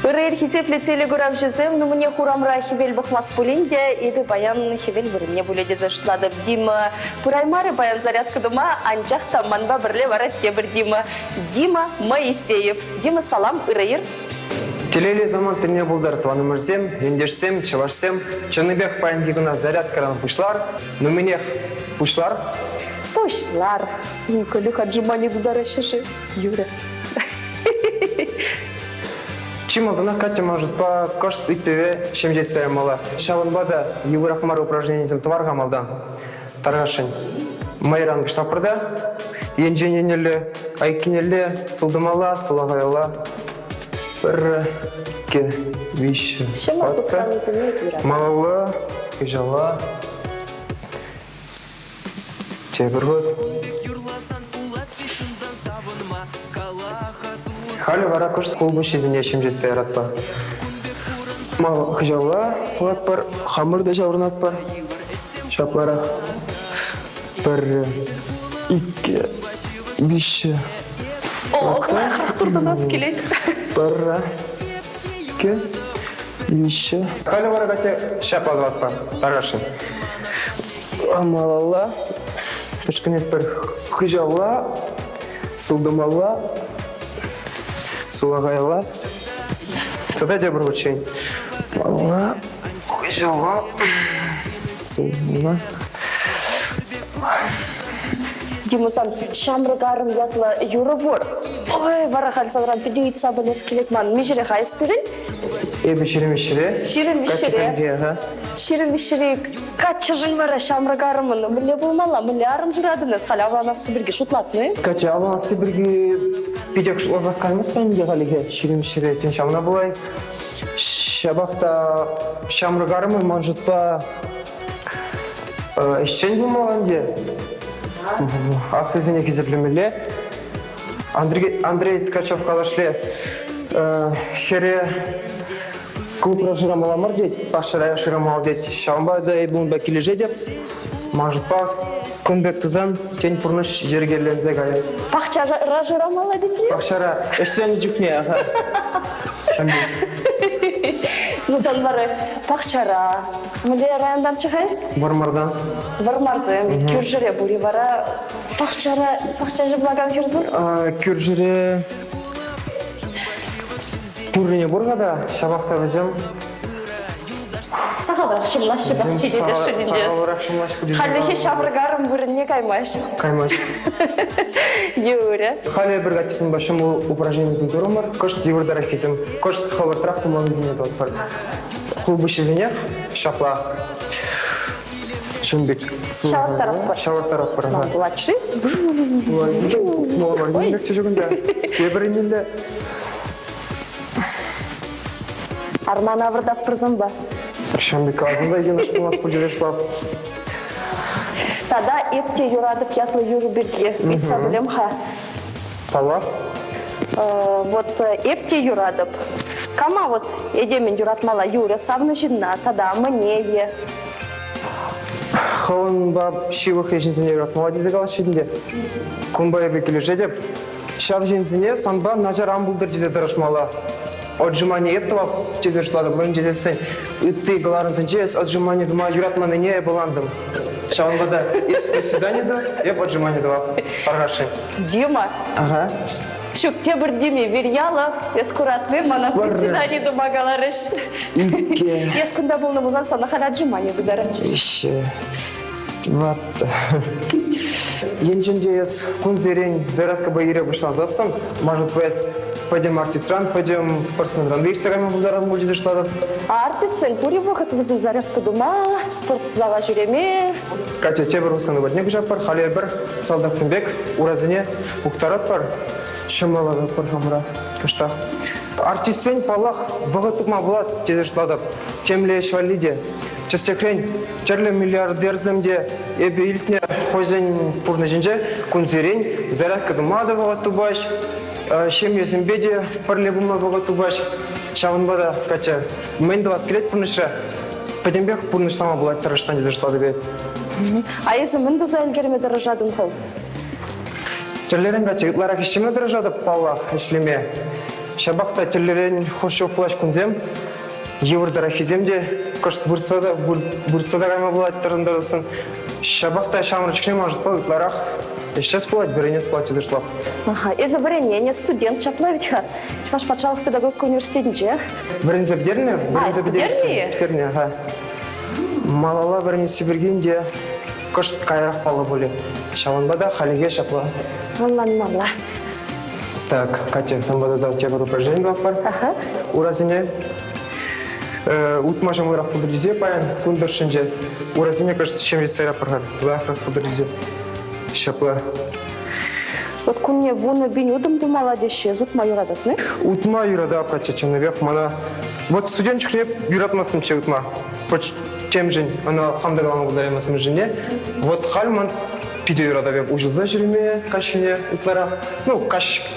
Ырыр хисепле телеграф жезем, но мне хурамра хивель бахмас пулинде, и баян хивель вырне буледе зашлады. Дима Пураймары баян зарядка дома, анчах там манба бірле варат тебір Дима Моисеев. Дима, салам, ырыр. Телеле заман тіне бұлдар туаны мұрзем, ендешсем, чавашсем, чыныбек паянбегіна зарядкаран пушлар, но менех пушлар. Пушлар. Көлік аджимани дудары шеші. Юра. Чем алдына Катя может по кошт итпеве, чем жетсе мала. Шавынбада Еврахмар упражнением тварга малдан. Таргашын. Майран кыштапырда. Енжененелі, айкенелі, сылдымала, сылағайла. Бір, ке, виші. Чем отпусканите не Юра? Малала, кыжала. Тебір год. Халі вара кошт қолбы шезіне чем жетсе яратпа. Мал кыжала, лат бар, хамырда жаврынат бар. Шаплара. Бір, ике, виші. О, қалай қырықтырды нас келейді. Бір, ике, виші. Халі вара кәте шапал ватпа, тарғашын. Малала. Кішкіне бір кыжала, сылдымала. Сулағайла. Тогда де бір учень. Мала, кыжала, сылдымала. Димасан, шамрыгарым ятла юры бор. Ой, варахан садран педиит сабылес келетман. Межере хайс берін? Эбі шірі-мешірі? Шірі-мешірі. Шірі-мешірі. Кача жын вара шамрыгарымын. Мүле болмала, мүле арым жүрадыныз. Халі авланасы бірге шутлатны? Кача авланасы бірге педек шутлазақ қалмыз қайынге қалеге. Шірі-мешірі тен шамына болай. Шабақта шамрыгарымын ман жұтпа ішчен болмалан де. Асызіне кезеплемеле. Андрей Ткачев қалашле хере клубра жырамаламыр дейд, пашырая жырамал дейд. Шамбада ебун бәкележе деп, мажытпа күнбек тузан тен пұрныш жергерлензе ғайы. Пақча жырамала дейд? Пақчара іштен жүкне, аға. Нұзан бары пақчара. Мүле райондан чығайыз? Вармардан. Вармарзы, күр жүре бұри бара. Пақча жыблаган жүрзін? Күр жүре Пуррине бургада шабақта өзім. Сақалырақ шымлашы бақчы деді шынындес. Сақалырақ шымлашы бұл деді. Қалдығы шабырғарым бұрынне қаймаш. Қаймаш. Юрі. Қалі бір ғатчысын башым ол упражнениесін тұрым бар. Көшт девірдар әкесім. Көшт қылыртырақ тұмалы зіне дұлт бар. Құлбы шезінек, шапла. Шынбек. Шауыртарақ бар. Шауыртарақ бар. Бұлатшы. Арман авырдап тұрзым ба? Шамбек азында еген ұшқылмас бұл жере шлап. Тада епте юрадып ятлы юры бірге. Бетса білем ха. Пала? Вот епте юрадып. Кама вот едемен юратмала юры савны жидна. Тада мне Хауын ба шивық ешінсіне юратмала дезі қала шедінде. Күнба ебе кележе деп. Шав женсіне санба нажар амбулдыр дезе дұрышмала. Отжимание еттівап тезер шылады. Бұрын жезесін үтті ғыларын түнчес отжимание дума юратманы не боландым. Шавынбада ес приседание да, еп отжимание дуап. Арғашын. Дима. Ага. Шук тебір Диме Верьялов, ескуратны мана приседание дума галарыш. Ике. Ескунда болны бұлдан сана қана отжимание бұдарынчы. Еще. Ватта. Енченде ес күн зерен зарядка байыре бұшла засын. Может быть, пойдем артистран, пойдем спортсменран. Вейрсагами бұлдаран бұл жеді шладып. Артистен пури вақыт візін зарядка дума, спорт зала жүреме. Катя, тебір ұсқаны бәднек жап бар, қали бір салдақсынбек, уразыне ұқтарат бар. Шымалады бар хамыра, кыштақ. Артистен палақ бұғытықма болады тезір шладып. Темле швалиде. Честекрен, чарлы миллиардерзімде ебе илтіне хозин пұрны жінже, күн зерен, зарядка думады бұғату баш. Шем есімбеде парле бұма бұғату баш. Шавынбада, Катя, мәнді вас келет пұрнышы. Пәдембек пұрныш сама болады тұрышсан деді шылады бет. А есі мінді зайлгерме дұрыжадың қыл? Чарлерін Катя, ұтлара кешеме дұрыжады паллах, ішлеме. шабақта телерен хош плащ күнзем, еврдара хиземде, кошт бурсада гайма болады тұрындарысын. Шабақта шамырчықне мажыт па ұтларақ. Сейчас плать, беренец платье зашло. Ага, из-за не студент чаплавить. Ваш патшалық педагогика университетінде. Беренец обдерне? Обдерне? Ага. Малала беренец бергенде, кошт кайрақ палы боле. Шаванбада халиге шапла. Алла. Так, Катя, самбада да у тебя упражнение бар. Ага. Уразине утма жамырак кудризе паян кундыршынже. Уразине кошт чем весера парган. Лахрак кудризе. Шапла. Вот кунне вуны бин удым думала деші, утма юрадат, не? Утма юрада прачачаны век мана. Вот студентчик не юратмастым че утма. Поч тем жен, она хамдагаланы бударемасым жене. Вот хальман пиде юрада век ужылда жүрме кашкине утлара. Ну,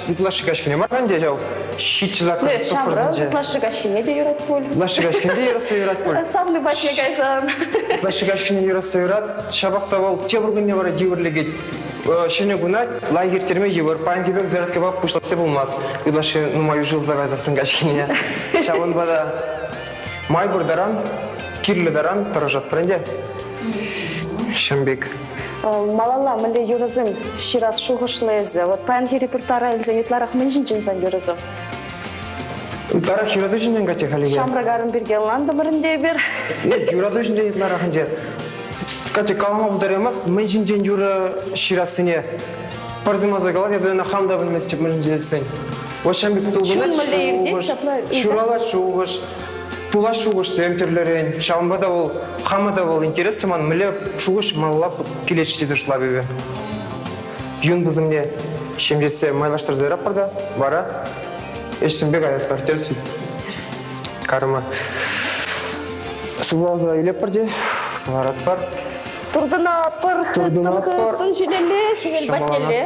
утлашы кашкине марганде жау. Щитчы закон. Не, шамра, утлашы кашкине де юрат пол. Утлашы кашкине де юраса юрат пол. Самный батне кайзан. Утлашы кашкине юраса юрат. Шабақта бол тебіргінне бара дивірлігет. Шене гунать, лагертерме евр, пайн кебек зарядка бап пушласы болмас. Утлашы, ну, мою жыл загайзасын кашкине. Шабын бада май бурдаран, кирлі даран, таражат пренде. Шамбек. Малала, мілі юрызым, ширас шуғышлайызы. Вот пәнгі репертара әлзен етларақ мен жинжинсан юрызым. Утларах юрады жинен кате халиге? Шамрагарын бірге ланды бірінде бір. Юрады жинен етларахын жер. Кате калама бұдар емас, мен жинжен юры ширасыне. Парзымаза голове бәдіна хамда білместеп мен жинжен. Ошамбек тұлғынат шурала шуғыш. Тула шуғыш сөйімтерлерін, шауынбада ол, қамада ол интерес тыман мүлі шуғыш малылап келечті дұршыла бебе. Юн бұзымне шемжетсе майлаштыр зайрап барды, бара, ешсінбек аят бар, терсі. Қарыма. Сулаза үйлеп бірде, барат бар. Тұрдына пыр, тұн жүлелі, хевел бәттелі.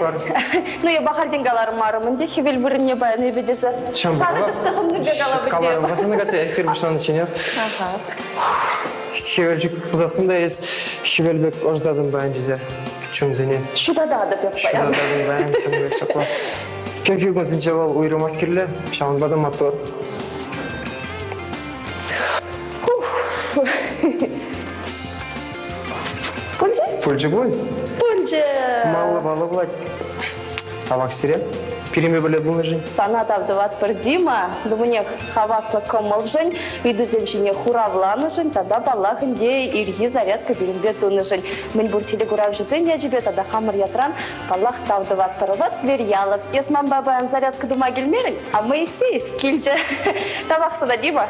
Ну, я бақар денгалар марымынде, хевел біріне баян ебедесі. Сары дұстығымны бегала бітте. Қаларым, ғасыны ғатя эфир бұшаны ішіне. Хевел жүк бұзасында ес, хевел бек ождадың баян жүзе. Чөмзіне. Шудадады бек баян. Шудададың баян, сені бек шапла. Көк югінзінше бол ұйрымақ керлі, шауынбады мотор. Пульчы бой? Пульчы! Малы балы бұлайды. Табақ сирен. Переме білет бұны жын. Санат авдыват бір Дима, думіне хаваслы көміл жын, үйдізем жіне хуравланы жын, тада балағын де ирги зарядка берінбе туны жын. Мен бұр телегурав жызын ежібе, тада хамыр ятран, балақ тавдыват тұрыват Верьялов. Есман бабаян зарядка дума келмерін, а Моисеев келжі. Табақсыда Дима.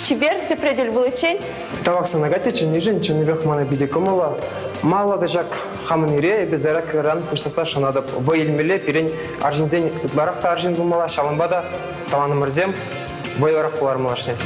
Чебер, те предель вылычень? Табақсына гатечен ежен, чөні бек мана биде көміла. Мало да жак хамын ире, без зарядка ран пұштаса шанадып. Вайлмеле, перен аржинзен ұтларақта аржин бұлмала, шалынбада, таваны мұрзем, вайларақ болар мұлашне.